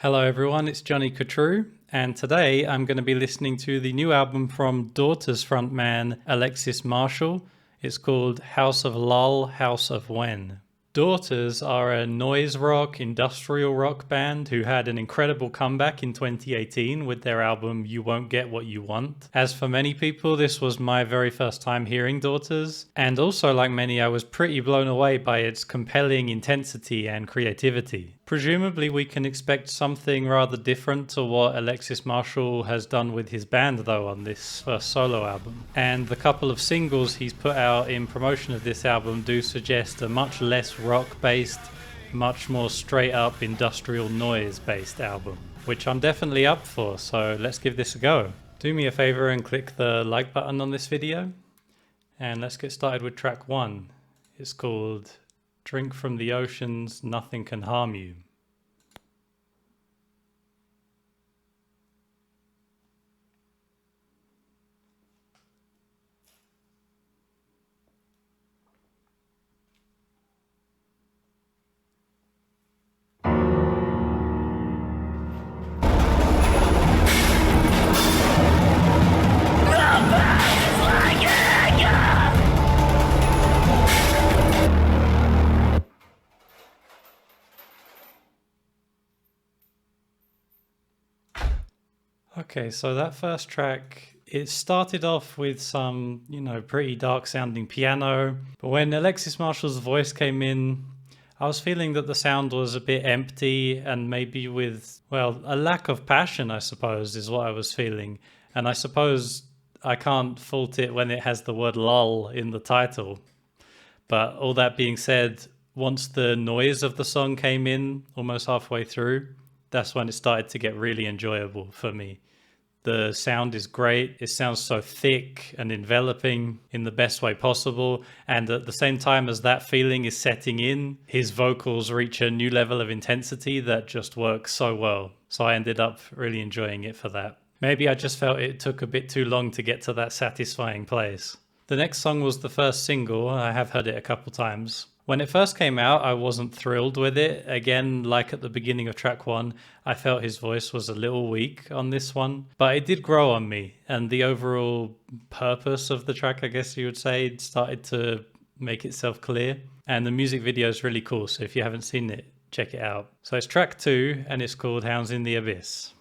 Hello everyone, it's 𝐒𝐻𝐬𝐬𝐿, and today I'm going to be listening to the new album from Daughers frontman Alexis Marshall. It's called House of Lull, House of When. Daughers are a noise rock, industrial rock band who had an incredible comeback in 2018 with their album You Won't Get What You Want. As for many people, this was my very first time hearing Daughers, and also like many, I was pretty blown away by its compelling intensity and creativity. Presumably we can expect something rather different to what Alexis Marshall has done with his band though on this first solo album. And the couple of singles he's put out in promotion of this album do suggest a much less rock-based, much more straight-up industrial noise-based album, which I'm definitely up for, so let's give this a go. Do me a favor and click the like button on this video, and let's get started with track 1. It's called Drink from the Oceans, Nothing Can Harm You. Okay, so that first track, it started off with some, pretty dark sounding piano, but when Alexis Marshall's voice came in, I was feeling that the sound was a bit empty and maybe with, well, a lack of passion, I suppose, is what I was feeling. And I suppose I can't fault it when it has the word lull in the title. But all that being said, once the noise of the song came in almost halfway through, that's when it started to get really enjoyable for me. The sound is great. It sounds so thick and enveloping in the best way possible. And at the same time as that feeling is setting in, his vocals reach a new level of intensity that just works so well. So I ended up really enjoying it for that. Maybe I just felt it took a bit too long to get to that satisfying place. The next song was the first single. I have heard it a couple times. When it first came out, I wasn't thrilled with it. Again, like at the beginning of track 1, I felt his voice was a little weak on this one, but it did grow on me, and the overall purpose of the track, I guess you would say, started to make itself clear. And the music video is really cool, so if you haven't seen it, check it out. So it's track 2, and it's called Hounds in the Abyss.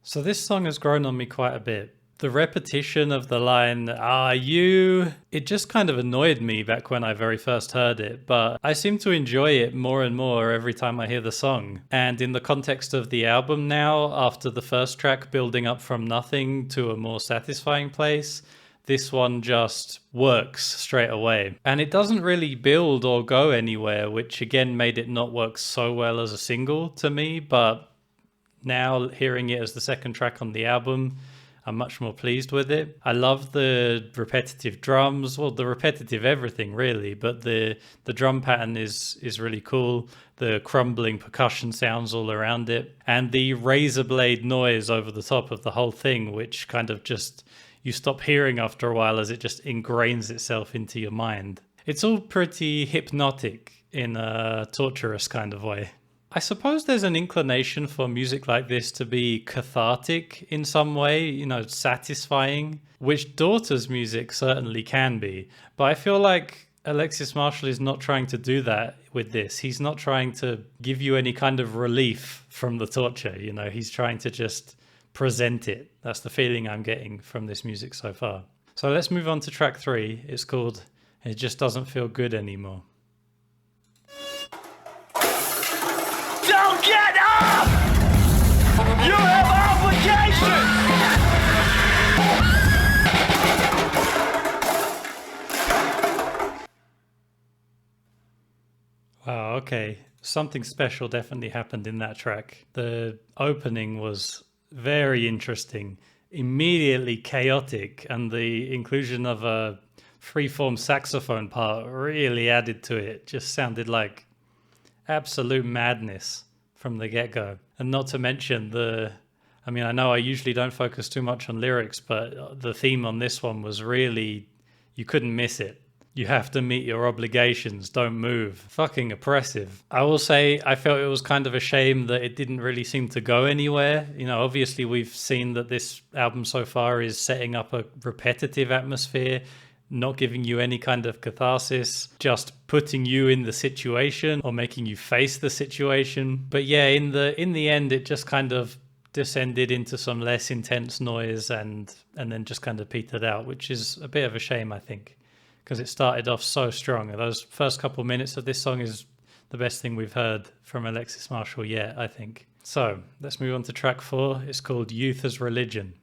So this song has grown on me quite a bit. The repetition of the line, "Are you?" it just kind of annoyed me back when I very first heard it, but I seem to enjoy it more and more every time I hear the song. And in the context of the album now, after the first track building up from nothing to a more satisfying place, this one just works straight away. And it doesn't really build or go anywhere, which again made it not work so well as a single to me, but now hearing it as the second track on the album, I'm much more pleased with it. I love the repetitive drums, well, the repetitive everything really, but the drum pattern is really cool. The crumbling percussion sounds all around it, and the razor blade noise over the top of the whole thing, which kind of just, you stop hearing after a while as it just ingrains itself into your mind. It's all pretty hypnotic in a torturous kind of way. I suppose there's an inclination for music like this to be cathartic in some way, satisfying, which Daughter's music certainly can be. But I feel like Alexis Marshall is not trying to do that with this. He's not trying to give you any kind of relief from the torture, he's trying to just present it. That's the feeling I'm getting from this music so far. So let's move on to track 3. It's called It Just Doesn't Feel Good Anymore. Don't get up! You have obligations! Wow, okay. Something special definitely happened in that track. The opening was very interesting, immediately chaotic, and the inclusion of a freeform saxophone part really added to it. Just sounded like absolute madness from the get-go. And not to mention I mean, I know I usually don't focus too much on lyrics, but the theme on this one was really, you couldn't miss it. You have to meet your obligations, don't move. Fucking oppressive. I will say I felt it was kind of a shame that it didn't really seem to go anywhere. You know, obviously we've seen that this album so far is setting up a repetitive atmosphere, not giving you any kind of catharsis, just putting you in the situation or making you face the situation. But yeah, in the end, it just kind of descended into some less intense noise and then just kind of petered out, which is a bit of a shame, I think, because it started off so strong. Those first couple minutes of this song is the best thing we've heard from Alexis Marshall yet, I think. So let's move on to track 4. It's called Youth as Religion.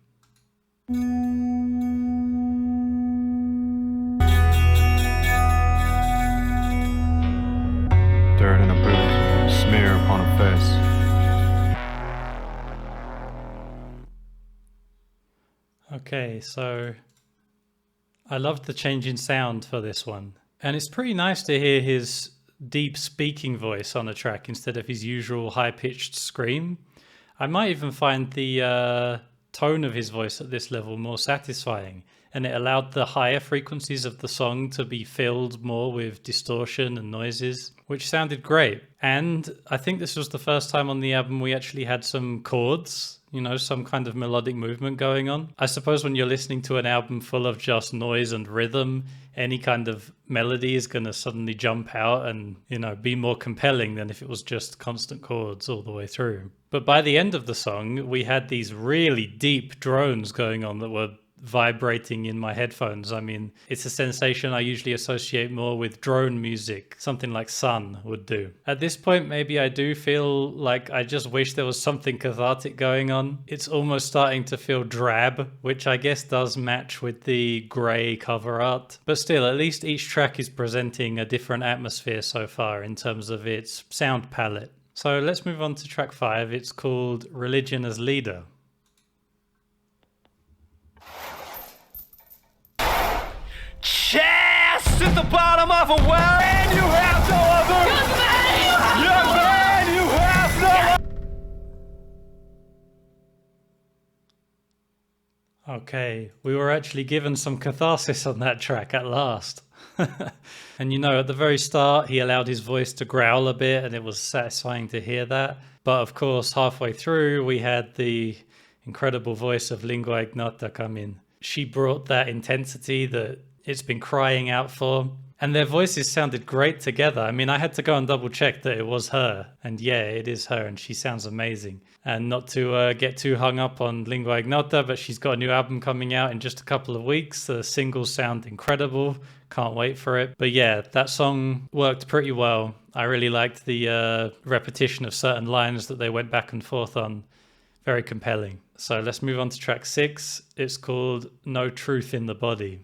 Dirt in a boot, smear upon a face. Okay, so I loved the change in sound for this one. And it's pretty nice to hear his deep speaking voice on a track instead of his usual high-pitched scream. I might even find the tone of his voice at this level more satisfying, and it allowed the higher frequencies of the song to be filled more with distortion and noises, which sounded great. And I think this was the first time on the album we actually had some chords, you know, some kind of melodic movement going on. I suppose when you're listening to an album full of just noise and rhythm, any kind of melody is going to suddenly jump out and, you know, be more compelling than if it was just constant chords all the way through. But by the end of the song, we had these really deep drones going on that were vibrating in my headphones. I mean, it's a sensation I usually associate more with drone music, something like Sun would do. At this point, maybe I do feel like I just wish there was something cathartic going on. It's almost starting to feel drab, which I guess does match with the grey cover art. But still, at least each track is presenting a different atmosphere so far in terms of its sound palette. So let's move on to track 5. It's called Religion as Leader. Chest at the bottom of a well, and you have no other. Young man, you have no. Okay, we were actually given some catharsis on that track at last. And you know, at the very start, he allowed his voice to growl a bit, and it was satisfying to hear that. But of course, halfway through, we had the incredible voice of 𝐒𝐿𝐵 𝐼gnata come in. She brought that intensity that it's been crying out for, and their voices sounded great together. I mean, I had to go and double check that it was her, and yeah, it is her, and she sounds amazing. And not to get too hung up on 𝐒𝐿𝐵 𝐼gnata, but she's got a new album coming out in just a couple of weeks. The singles sound incredible. Can't wait for it. But yeah, that song worked pretty well. I really liked the repetition of certain lines that they went back and forth on. Very compelling. So let's move on to track 6. It's called No Truth in the Body.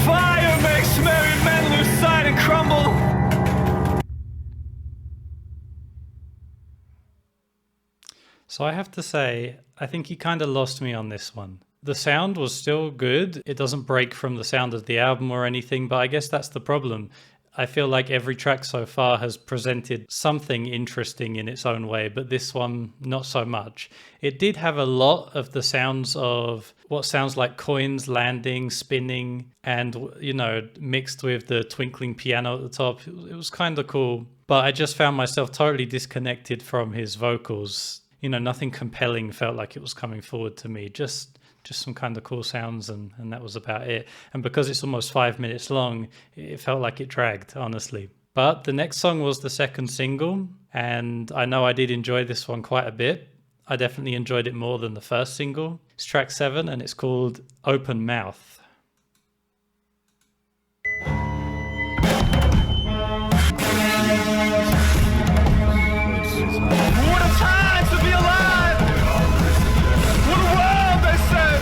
Fire makes merry men lose sight and crumble. So I have to say, I think he kind of lost me on this one. The sound was still good. It doesn't break from the sound of the album or anything, but I guess that's the problem. I feel like every track so far has presented something interesting in its own way, but this one, not so much. It did have a lot of the sounds of what sounds like coins landing, spinning, and, you know, mixed with the twinkling piano at the top. It was kind of cool, but I just found myself totally disconnected from his vocals. You know, nothing compelling felt like it was coming forward to me. Just some kind of cool sounds, and that was about it. And because it's almost 5 minutes long, it felt like it dragged, honestly. But the next song was the second single, and I know I did enjoy this one quite a bit. I definitely enjoyed it more than the first single. It's track 7, and it's called Open Mouth. What a time to be alive! What a world, they said!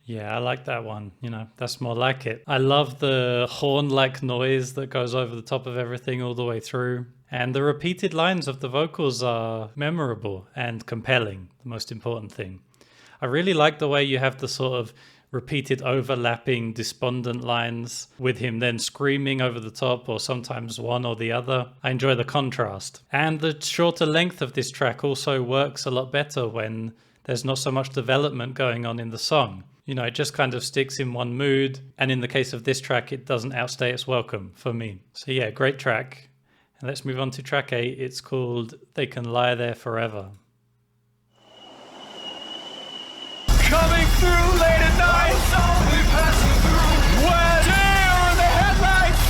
Yeah, I like that one. You know, that's more like it. I love the horn-like noise that goes over the top of everything all the way through. And the repeated lines of the vocals are memorable and compelling, the most important thing. I really like the way you have the sort of repeated overlapping despondent lines with him then screaming over the top, or sometimes one or the other. I enjoy the contrast. And the shorter length of this track also works a lot better when there's not so much development going on in the song. You know, it just kind of sticks in one mood. And in the case of this track, it doesn't outstay its welcome for me. So yeah, great track. And let's move on to track 8. It's called They Can Lie There Forever. Coming through late at night, only passing through. Where deer in the headlights.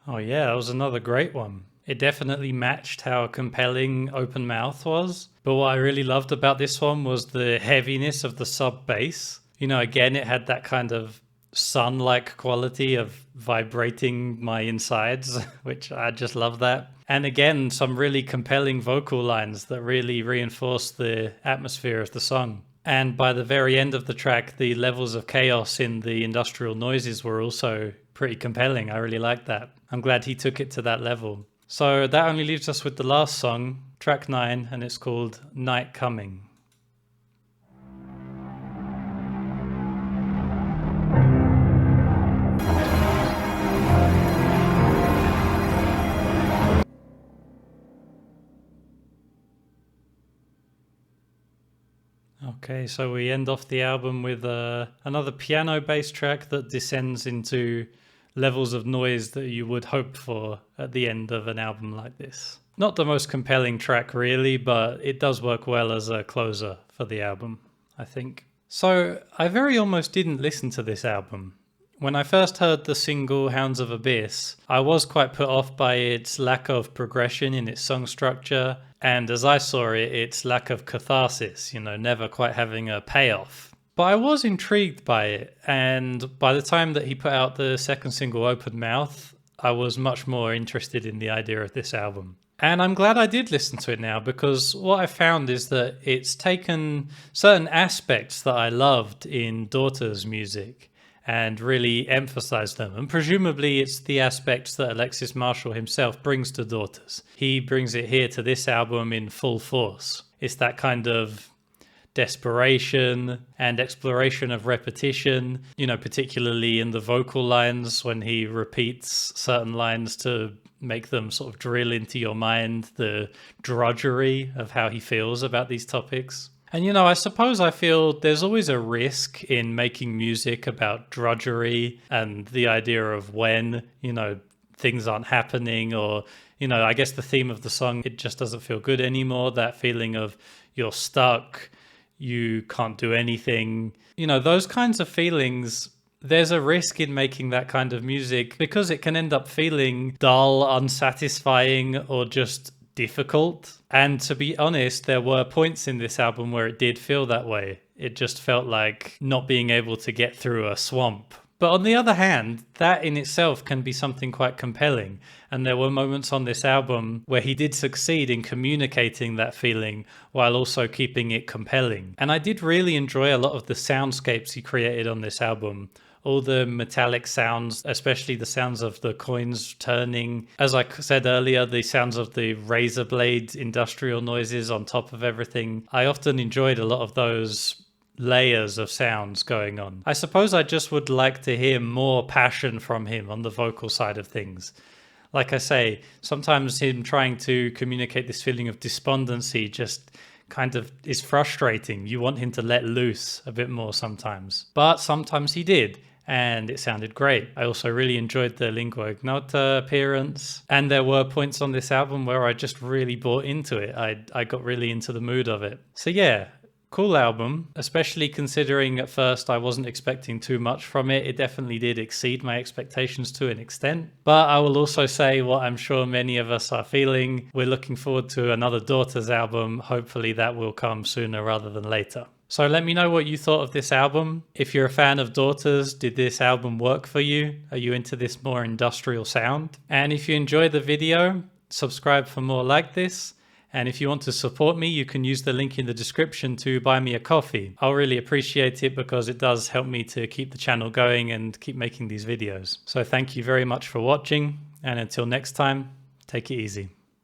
Oh yeah, that was another great one. It definitely matched how compelling Open Mouth was. But what I really loved about this one was the heaviness of the sub bass. You know, again, it had that kind of sun-like quality of vibrating my insides, which I just love that. And again, some really compelling vocal lines that really reinforce the atmosphere of the song. And by the very end of the track, the levels of chaos in the industrial noises were also pretty compelling. I really liked that. I'm glad he took it to that level. So that only leaves us with the last song, track 9, and it's called Night Coming. Okay, so we end off the album with another piano-based track that descends into levels of noise that you would hope for at the end of an album like this. Not the most compelling track really, but it does work well as a closer for the album, I think. So I very almost didn't listen to this album. When I first heard the single Hounds of Abyss, I was quite put off by its lack of progression in its song structure, and as I saw it, its lack of catharsis, you know, never quite having a payoff. But I was intrigued by it, and by the time that he put out the second single, Open Mouth, I was much more interested in the idea of this album. And I'm glad I did listen to it now, because what I found is that it's taken certain aspects that I loved in Daughers' music and really emphasized them. And presumably it's the aspects that Alexis Marshall himself brings to Daughers. He brings it here to this album in full force. It's that kind of desperation and exploration of repetition, you know, particularly in the vocal lines when he repeats certain lines to make them sort of drill into your mind the drudgery of how he feels about these topics. And, you know, I suppose I feel there's always a risk in making music about drudgery and the idea of when, you know, things aren't happening, or, you know, I guess the theme of the song, it just doesn't feel good anymore. That feeling of you're stuck, you can't do anything, you know, those kinds of feelings. There's a risk in making that kind of music because it can end up feeling dull, unsatisfying, or just difficult. And to be honest, there were points in this album where it did feel that way. It just felt like not being able to get through a swamp. But on the other hand, that in itself can be something quite compelling. And there were moments on this album where he did succeed in communicating that feeling while also keeping it compelling. And I did really enjoy a lot of the soundscapes he created on this album. All the metallic sounds, especially the sounds of the coins turning. As I said earlier, the sounds of the razor blade industrial noises on top of everything. I often enjoyed a lot of those layers of sounds going on. I suppose I just would like to hear more passion from him on the vocal side of things. Like I say, sometimes him trying to communicate this feeling of despondency just kind of is frustrating. You want him to let loose a bit more sometimes. But sometimes he did, and it sounded great. I also really enjoyed the lingua ignota appearance, and there were points on this album where I just really bought into it. I got really into the mood of it. So yeah, cool album, especially considering at first I wasn't expecting too much from it. It definitely did exceed my expectations to an extent. But I will also say what I'm sure many of us are feeling. We're looking forward to another Daughers album. Hopefully that will come sooner rather than later. So let me know what you thought of this album. If you're a fan of Daughers, did this album work for you? Are you into this more industrial sound? And if you enjoyed the video, subscribe for more like this. And if you want to support me, you can use the link in the description to buy me a coffee. I'll really appreciate it because it does help me to keep the channel going and keep making these videos. So thank you very much for watching, and until next time, take it easy.